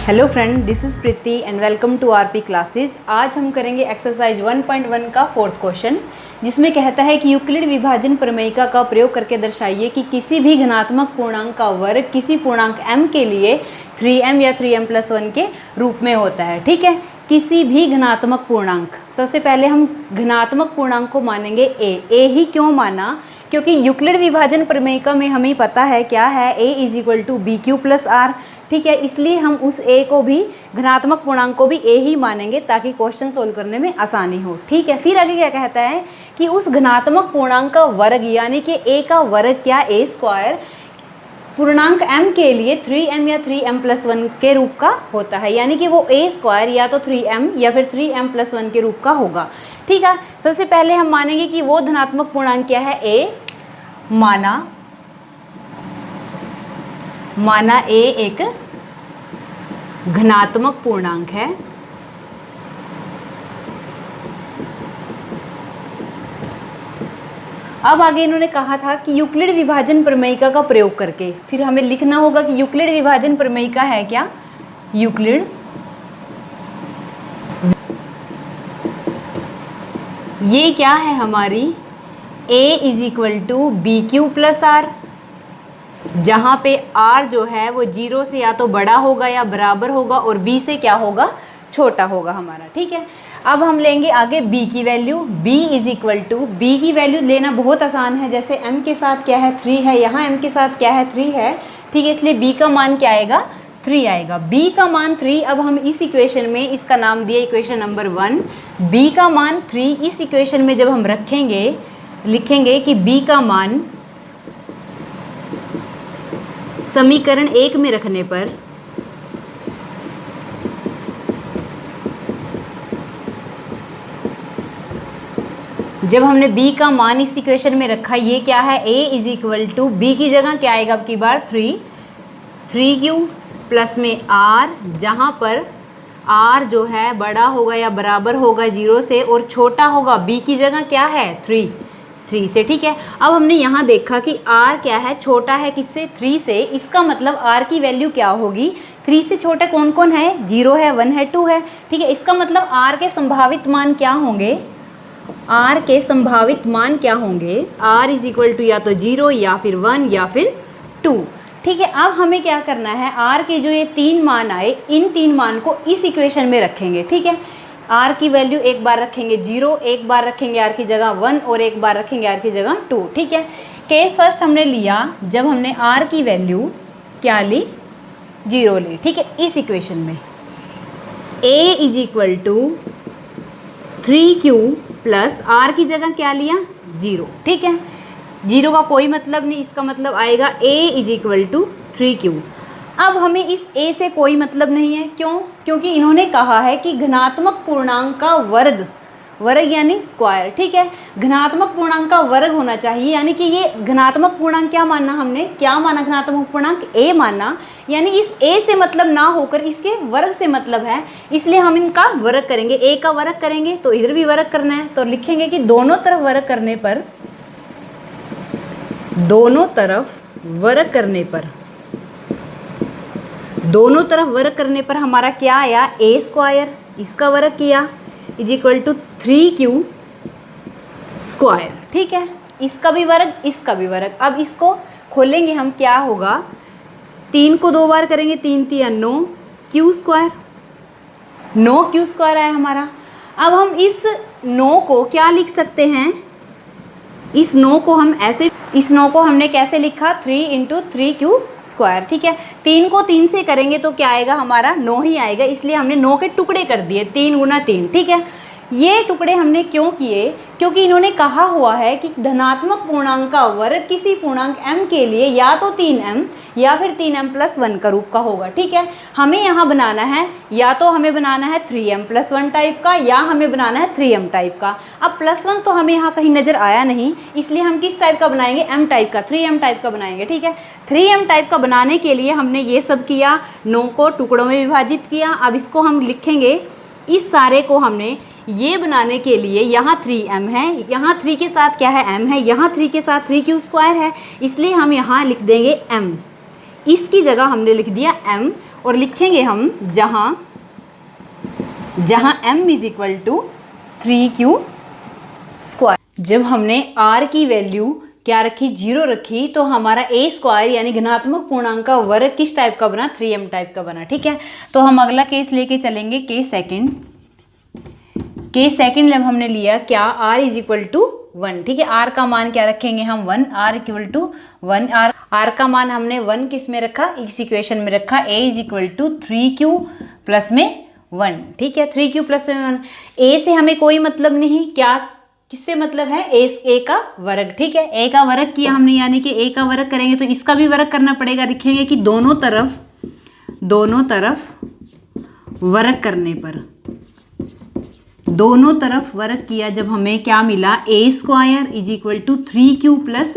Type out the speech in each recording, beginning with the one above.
Hello friend, this is Preeti and welcome to RP classes. आज हम करेंगे एक्सरसाइज 1.1 का फोर्थ क्वेश्चन, जिसमें कहता है कि यूक्लिड विभाजन प्रमेयिका का प्रयोग करके दर्शाइए कि किसी भी घनात्मक पूर्णांक का वर्ग किसी पूर्णांक m के लिए 3m या 3m+1 के रूप में होता है। ठीक है, किसी भी घनात्मक पूर्णांक। सबसे पहले हम घनात्मक पूर्णांक को मानेंगे a ही क्यों माना? क्योंकि यूक्लिड विभाजन प्रमेयिका में हमें पता है क्या है, a = bq + r। ठीक है, इसलिए हम उस a को भी, घनात्मक पूर्णांक को भी a ही मानेंगे ताकि क्वेश्चन सोल्व करने में आसानी हो। ठीक है, फिर आगे क्या कहता है कि उस घनात्मक पूर्णांक का वर्ग यानी कि a का वर्ग क्या, a² पूर्णांक m के लिए 3m या 3m+1 के रूप का होता है, यानी कि वो a² या तो 3m या फिर 3m+1 के रूप का होगा। ठीक है, सबसे पहले हम मानेंगे कि वो धनात्मक पूर्णांक क्या है, a। माना a एक घनात्मक पूर्णांक है। अब आगे इन्होंने कहा था कि यूक्लिड विभाजन प्रमेयिका का प्रयोग करके, फिर हमें लिखना होगा कि यूक्लिड विभाजन प्रमेयिका है क्या, यूक्लिड ये क्या है हमारी, a = bq + r, जहाँ पे r जो है वो 0 से या तो बड़ा होगा या बराबर होगा और b से क्या होगा, छोटा होगा हमारा। ठीक है, अब हम लेंगे आगे b की वैल्यू। b की वैल्यू लेना बहुत आसान है। जैसे m के साथ क्या है, 3 है, यहाँ m के साथ क्या है, 3 है। ठीक है, इसलिए b का मान क्या आएगा, 3 आएगा। b का मान 3। अब हम इस इक्वेशन में इसका नाम दिया इक्वेशन नंबर 1। b का मान 3 इस इक्वेशन में जब हम रखेंगे, लिखेंगे कि b का मान समीकरण 1 में रखने पर जब हमने b का मान इस इक्वेशन में रखा, ये क्या है, a = b की जगह क्या आएगा अब की बार, 3q प्लस में r, जहाँ पर r जो है बड़ा होगा या बराबर होगा 0 से और छोटा होगा, b की जगह क्या है, 3 से। ठीक है, अब हमने यहाँ देखा कि r क्या है, छोटा है किससे, 3 से। इसका मतलब r की वैल्यू क्या होगी, 3 से छोटा कौन कौन है, 0 है, 1 है, 2 है। ठीक है, इसका मतलब r के संभावित मान क्या होंगे, r के संभावित मान क्या होंगे, r = या तो 0 या फिर 1 या फिर 2। ठीक है, अब हमें क्या करना है, r के जो ये 3 मान आए, इन 3 मान को इस इक्वेशन में रखेंगे। ठीक है, r की वैल्यू एक बार रखेंगे 0, एक बार रखेंगे r की जगह 1 और एक बार रखेंगे r की जगह 2। ठीक है, केस फर्स्ट हमने लिया जब हमने r की वैल्यू क्या ली, 0 ली। ठीक है, इस इक्वेशन में a = 3q प्लस r की जगह क्या लिया, 0। ठीक है, 0 का कोई मतलब नहीं, इसका मतलब आएगा a = 3q। अब हमें इस a से कोई मतलब नहीं है, क्यों? क्योंकि इन्होंने कहा है कि घनात्मक पूर्णांक का वर्ग यानी स्क्वायर। ठीक है, घनात्मक पूर्णांक का वर्ग होना चाहिए, यानी कि ये घनात्मक पूर्णांक क्या माना हमने, क्या माना, घनात्मक पूर्णांक a माना, यानी इस a से मतलब ना होकर इसके वर्ग से मतलब है, इसलिए हम इनका वर्ग करेंगे। a का वर्ग करेंगे तो इधर भी वर्ग करना है, तो लिखेंगे कि दोनों तरफ वर्ग करने पर हमारा क्या आया, a², इसका वर्ग किया = 3q²। ठीक है, इसका भी वर्ग, इसका भी वर्ग। अब इसको खोलेंगे हम, क्या होगा, 3 को 2 बार करेंगे, 3 × 9 q², 9 q² आया हमारा। अब हम इस 9 को क्या लिख सकते हैं, इस 9 को हम ऐसे, इस 9 को हमने कैसे लिखा, 3 × 3q²। ठीक है, 3 को 3 से करेंगे तो क्या आएगा हमारा, 9 ही आएगा, इसलिए हमने 9 के टुकड़े कर दिए, 3 × 3। ठीक है, ये टुकड़े हमने क्यों किए, क्योंकि इन्होंने कहा हुआ है कि धनात्मक पूर्णांक का वर्ग किसी पूर्णांक m के लिए या तो 3m या फिर 3m+1 का रूप का होगा। ठीक है, हमें यहाँ बनाना है, या तो हमें बनाना है 3m+1 टाइप का, या हमें बनाना है 3m टाइप का। अब +1 तो हमें यहाँ कहीं नज़र आया नहीं, इसलिए हम किस टाइप का बनाएंगे, m टाइप का, 3m टाइप का बनाएंगे। ठीक है, 3m टाइप का बनाने के लिए हमने ये सब किया, 9 को टुकड़ों में विभाजित किया। अब इसको हम लिखेंगे, इस सारे को हमने ये बनाने के लिए, यहाँ 3m है, यहाँ 3 के साथ क्या है, m है, यहाँ 3 के साथ 3q² है, इसलिए हम यहाँ लिख देंगे m। इसकी जगह हमने लिख दिया m और लिखेंगे हम जहाँ m is equal to 3q square. जब हमने r की वैल्यू क्या रखी, 0 रखी, तो हमारा a स्क्वायर यानी घनात्मक पूर्णांक का वर्ग किस टाइप का बना, 3m टाइप का बना। ठीक है, तो हम अगला केस लेके चलेंगे, केस सेकंड जब हमने लिया क्या, r इज इक्वल टू 1। ठीक है, r का मान क्या रखेंगे हम, 1, r इक्वल टू 1। r का मान हमने 1 किस में रखा, इस इक्वेशन में रखा, a is equal to 3q plus में 1। ठीक है, 3q प्लस में 1। a से हमें कोई मतलब नहीं, क्या किससे मतलब है, a का वर्ग। ठीक है, a का वर्ग किया हमने, यानी कि a का वर्ग करेंगे तो इसका भी वर्ग करना पड़ेगा। लिखेंगे कि दोनों तरफ वर्ग करने पर, दोनों तरफ वर्ग किया जब हमें क्या मिला, a square is equal to 3q plus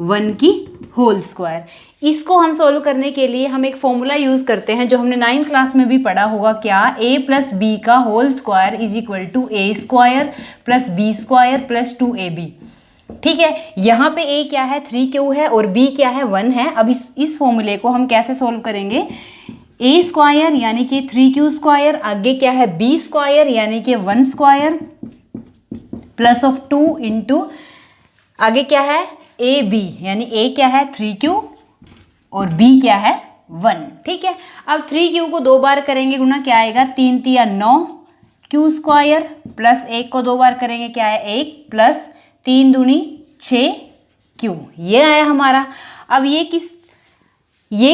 1 की होल स्क्वायर। इसको हम सोल्व करने के लिए हम एक फॉर्मूला यूज करते हैं जो हमने 9th क्लास में भी पढ़ा होगा, क्या, a प्लस बी का whole square is equal to a square plus b square plus 2ab। ठीक है, यहाँ पे a क्या है, 3q है, और b क्या है, 1 है। अब इस फॉर्मूले को हम कैसे सोल्व करेंगे, a स्क्वायर यानी कि 3q स्क्वायर, आगे क्या है, b स्क्वायर यानी कि 1 स्क्वायर प्लस ऑफ 2 इंटू आगे क्या है, ab यानी a क्या है 3q और b क्या है 1। ठीक है, अब 3q को 2 बार करेंगे गुना, क्या आएगा, 3 तिया 9 q स्क्वायर प्लस 1 को 2 बार करेंगे, क्या है 1 प्लस 3 दूनी 6 q। ये आया हमारा। अब ये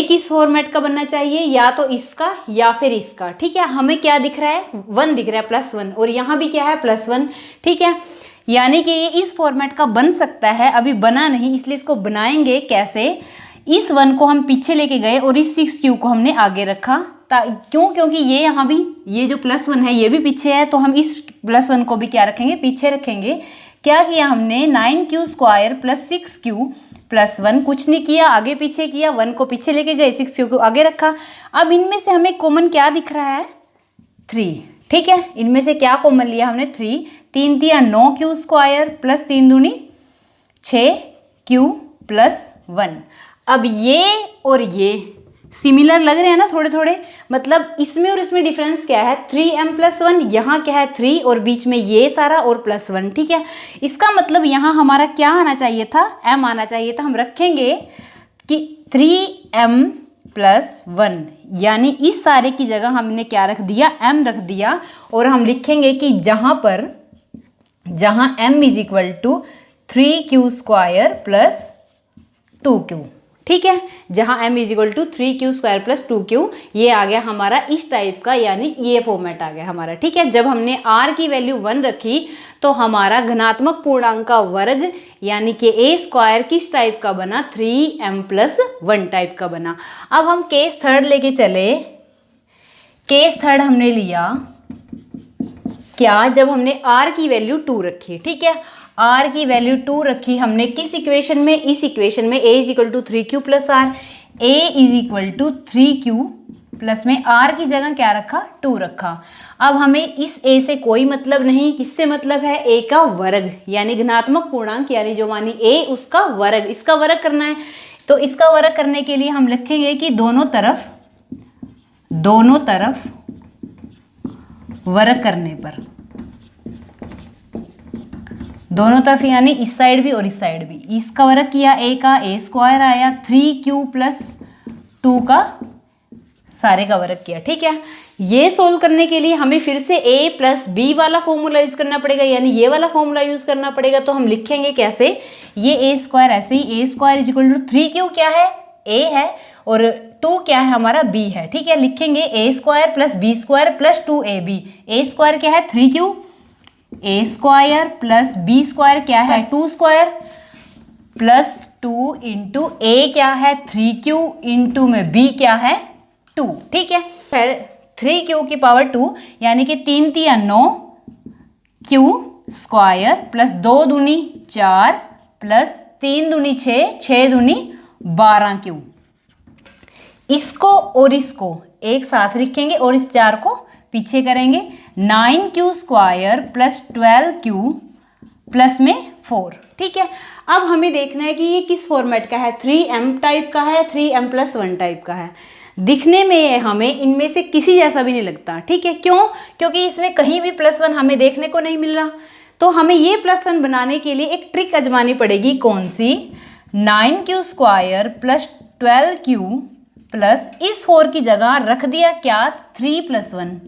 किस फॉर्मेट का बनना चाहिए, या तो इसका या फिर इसका। ठीक है, हमें क्या दिख रहा है, 1 दिख रहा है, +1, और यहाँ भी क्या है, +1। ठीक है, यानी कि ये इस फॉर्मेट का बन सकता है, अभी बना नहीं, इसलिए इसको बनाएंगे कैसे, इस 1 को हम पीछे लेके गए और इस 6q को हमने आगे रखा। क्योंकि ये यहाँ भी, ये जो +1 है ये भी पीछे है, तो हम इस +1 को भी क्या रखेंगे, पीछे रखेंगे। क्या किया हमने, 9q square plus 6q plus 1, कुछ नहीं किया, आगे पीछे किया, 1 को पीछे लेके गए, 6q को आगे रखा। अब इनमें से हमें कॉमन क्या दिख रहा है, 3। ठीक है, इनमें से क्या कॉमन लिया हमने, 3। 3 तिया 9q स्क्वायर प्लस 3 दूनी 6q प्लस 1। अब ये और ये सिमिलर लग रहे हैं ना थोड़े थोड़े, मतलब इसमें और इसमें डिफरेंस क्या है, 3m प्लस 1, यहाँ क्या है 3 और बीच में ये सारा और +1। ठीक है, इसका मतलब यहाँ हमारा क्या आना चाहिए था, m आना चाहिए था। हम रखेंगे कि 3m प्लस 1, यानी इस सारे की जगह हमने क्या रख दिया, m रख दिया, और हम लिखेंगे कि जहाँ m is equal to 3q square plus 2q। ठीक है, जहाँ m is equal to 3q square plus 2q, ये आ गया हमारा इस टाइप का, यानी ये फॉर्मेट आ गया हमारा। ठीक है, जब हमने r की वैल्यू 1 रखी तो हमारा घनात्मक पूर्णांक का वर्ग यानी कि a स्क्वायर किस टाइप का बना, 3m प्लस 1 टाइप का बना। अब हम केस थर्ड लेके चले। केस थर्ड हमने लिया क्या, जब हमने r की वैल्यू 2 रखी। ठीक है, r की वैल्यू 2 रखी हमने किस इक्वेशन में, इस इक्वेशन में, a is equal to 3q plus r, a is equal to 3q plus में r की जगह क्या रखा, 2 रखा। अब हमें इस a से कोई मतलब नहीं, किससे मतलब है, a का वर्ग यानी घनात्मक पूर्णांक, यानी जो मानी a उसका वर्ग, इसका वर्ग करना है। तो इसका वर्ग करने के लिए हम लिखेंगे कि दोनों तरफ वर्ग करने पर, दोनों तरफ यानी इस साइड भी और इस साइड भी, इसका वर्ग किया, a का a स्क्वायर आया, 3q प्लस 2 का सारे का वर्ग किया। ठीक है, ये सोल्व करने के लिए हमें फिर से a प्लस बी वाला फॉर्मूला यूज करना पड़ेगा, यानी ये वाला फॉर्मूला यूज करना पड़ेगा। तो हम लिखेंगे कैसे, ये a स्क्वायर ऐसे ही, a square is equal to 3q क्या है, a है, और 2 क्या है हमारा, b है। ठीक है, लिखेंगे a square plus b square plus 2ab। a square क्या है 3q, a square plus b square क्या है 2 स्क्वायर प्लस 2 इंटू a क्या है 3q इंटू में b क्या है 2। ठीक है, फिर 3q की पावर 2 यानी कि 3 तिया 9 q स्क्वायर प्लस 2 दूनी 4 प्लस 3 दूनी 6, 6 दूनी 12q। इसको और इसको एक साथ लिखेंगे और इस 4 को पीछे करेंगे, 9q square plus 12q plus में 4। ठीक है, अब हमें देखना है कि ये किस फॉर्मेट का है, 3m टाइप का है, 3m प्लस 1 टाइप का है। दिखने में हमें इनमें से किसी जैसा भी नहीं लगता, ठीक है। क्यों? क्योंकि इसमें कहीं भी +1 हमें देखने को नहीं मिल रहा। तो हमें ये +1 बनाने के लिए एक ट्रिक आजमानी पड़ेगी। कौन सी? 9q² + 12q प्लस इस 4 की जगह रख दिया क्या? 3 + 1।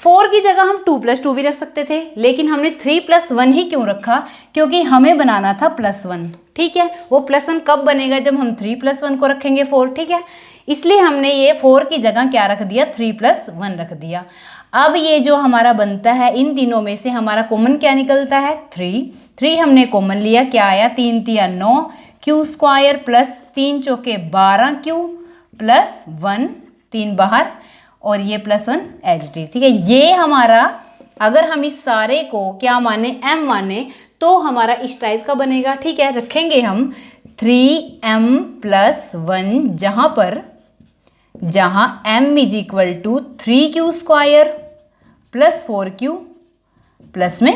4 की जगह हम 2 + 2 भी रख सकते थे, लेकिन हमने 3 + 1 ही क्यों रखा? क्योंकि हमें बनाना था +1, ठीक है। वो +1 कब बनेगा? जब हम 3 + 1 को रखेंगे 4, ठीक है। इसलिए हमने ये 4 की जगह क्या रख दिया? 3 + 1 रख दिया। अब ये जो हमारा बनता है, इन तीनों में से हमारा कॉमन क्या निकलता है? 3 हमने कॉमन लिया, क्या आया? 3 × 9 q² प्लस 3 चौके 12q प्लस 1, 3 बाहर और ये +1 एज इट इज, ठीक है। ये हमारा, अगर हम इस सारे को क्या माने? m माने, तो हमारा इस टाइप का बनेगा, ठीक है। रखेंगे हम 3m + 1 जहाँ m = 3q² + 4q प्लस में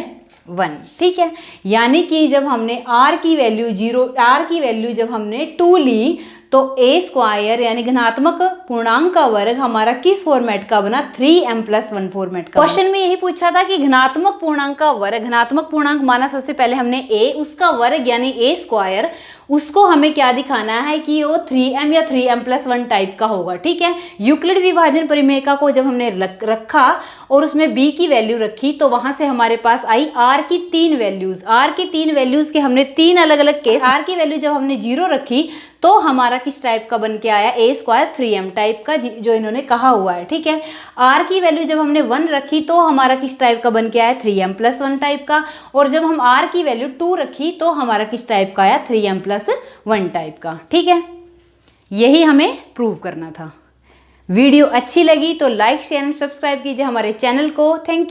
1, ठीक है। यानी कि जब हमने r की वैल्यू जब हमने 2 ली, तो a² यानी घनात्मक पूर्णांक का वर्ग हमारा किस फॉर्मेट का बना? 3m + 1 फॉर्मेट का। क्वेश्चन में यही पूछा था कि घनात्मक पूर्णांक का वर्ग, घनात्मक पूर्णांक माना सबसे पहले हमने a, उसका वर्ग यानी a², उसको हमें क्या दिखाना है कि वो 3m या 3m + 1 टाइप का होगा, ठीक है। यूक्लिड विभाजन परिमेयका को जब हमने रखा और उसमें b की वैल्यू रखी, तो वहां से हमारे पास आई r की 3 वैल्यूज के हमने 3 अलग अलग केस। r की वैल्यू जब हमने 0 रखी, तो हमारा किस टाइप का बन के आया? a² 3m टाइप का, जो इन्होंने कहा हुआ है, ठीक है। r की वैल्यू जब हमने 1 रखी, तो हमारा किस टाइप का बन के आया? 3m + 1 टाइप का। और जब हम r की वैल्यू 2 रखी, तो हमारा किस टाइप का आया? 3m + 1 टाइप का, ठीक है। यही हमें प्रूव करना था। वीडियो अच्छी लगी तो लाइक, शेयर एंड सब्सक्राइब कीजिए हमारे चैनल को। Thank you.